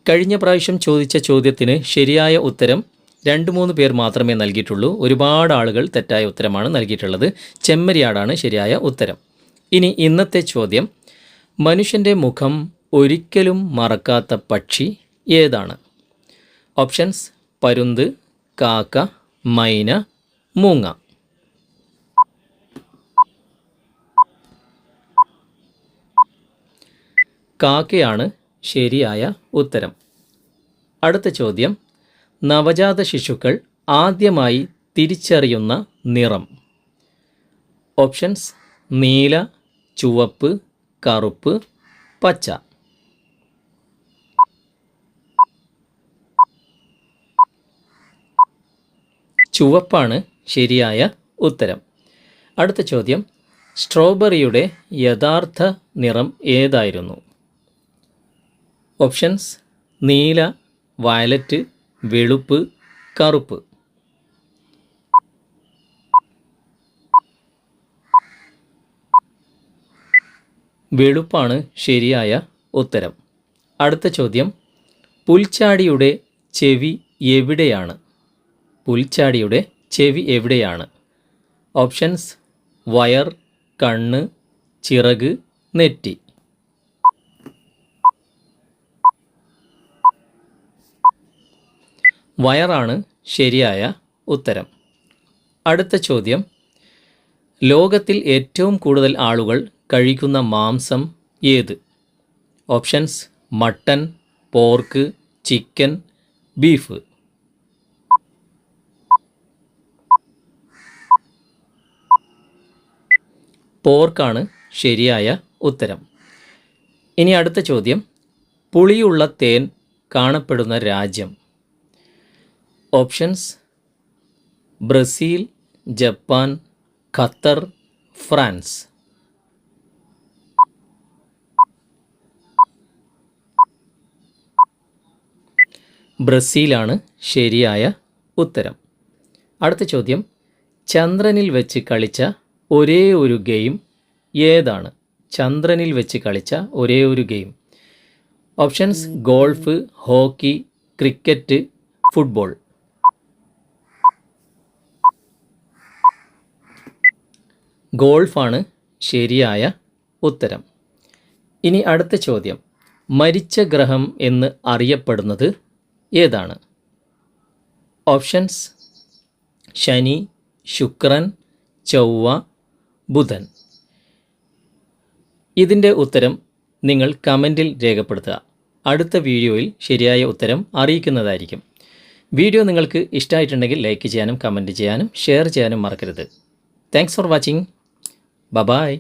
കഴിഞ്ഞ പ്രാവശ്യം ചോദിച്ച ചോദ്യത്തിന് ശരിയായ ഉത്തരം 2-3 പേർ മാത്രമേ നൽകിയിട്ടുള്ളൂ. ഒരുപാട് ആളുകൾ തെറ്റായ ഉത്തരമാണ് നൽകിയിട്ടുള്ളത്. ചെമ്മരിയാടാണ് ശരിയായ ഉത്തരം. ഇനി ഇന്നത്തെ ചോദ്യം, മനുഷ്യൻ്റെ മുഖം ഒരിക്കലും മറക്കാത്ത പക്ഷി ഏതാണ്? ഓപ്ഷൻസ്: പരുന്ത്, കാക്ക, മൈന, മൂങ്ങ. കാക്കയാണ് ശരിയായ ഉത്തരം. അടുത്ത ചോദ്യം, നവജാത ശിശുക്കൾ ആദ്യമായി തിരിച്ചറിയുന്ന നിറം. ഓപ്ഷൻസ്: നീല, ചുവപ്പ്, കറുപ്പ്, പച്ച. ചുവപ്പാണ് ശരിയായ ഉത്തരം. അടുത്ത ചോദ്യം, സ്ട്രോബെറിയുടെ യഥാർത്ഥ നിറം ഏതായിരുന്നു? ഓപ്ഷൻസ്: നീല, വയലറ്റ്, വെളുപ്പ്, കറുപ്പ്. വെളുപ്പാണ് ശരിയായ ഉത്തരം. അടുത്ത ചോദ്യം, പുൽച്ചാടിയുടെ ചെവി എവിടെയാണ്? പുൽച്ചാടിയുടെ ചെവി എവിടെയാണ്? ഓപ്ഷൻസ്: വയർ, കണ്ണ്, ചിറക്, നെറ്റി. വയറാണ് ശരിയായ ഉത്തരം. അടുത്ത ചോദ്യം, ലോകത്തിൽ ഏറ്റവും കൂടുതൽ ആളുകൾ കഴിക്കുന്ന മാംസം ഏത്? Options: mutton, pork, chicken, beef. പോർക്കാണ് ശരിയായ ഉത്തരം. ഇനി അടുത്ത ചോദ്യം, പുളിയുള്ള തേൻ കാണപ്പെടുന്ന രാജ്യം. Options: Brazil, Japan, Qatar, France. ബ്രസീലാണ് ശരിയായ ഉത്തരം. അടുത്ത ചോദ്യം, ചന്ദ്രനിൽ വെച്ച് കളിച്ച ഒരേ ഒരു ഗെയിം ഏതാണ്? ചന്ദ്രനിൽ വെച്ച് കളിച്ച ഒരേ ഒരു game. Options: golf, hockey, cricket, football. ഗോൾഫാണ് ശരിയായ ഉത്തരം. ഇനി അടുത്ത ചോദ്യം, മരിച്ച ഗ്രഹം എന്ന് അറിയപ്പെടുന്നത് ഏതാണ്? ഓപ്ഷൻസ്: ശനി, ശുക്രൻ, ചൊവ്വ, ബുധൻ. ഇതിൻ്റെ ഉത്തരം നിങ്ങൾ കമൻറ്റിൽ രേഖപ്പെടുത്തുക. അടുത്ത വീഡിയോയിൽ ശരിയായ ഉത്തരം അറിയിക്കുന്നതായിരിക്കും. വീഡിയോ നിങ്ങൾക്ക് ഇഷ്ടമായിട്ടുണ്ടെങ്കിൽ ലൈക്ക് ചെയ്യാനും കമൻറ്റ് ചെയ്യാനും ഷെയർ ചെയ്യാനും മറക്കരുത്. Thanks for watching. Bye-bye.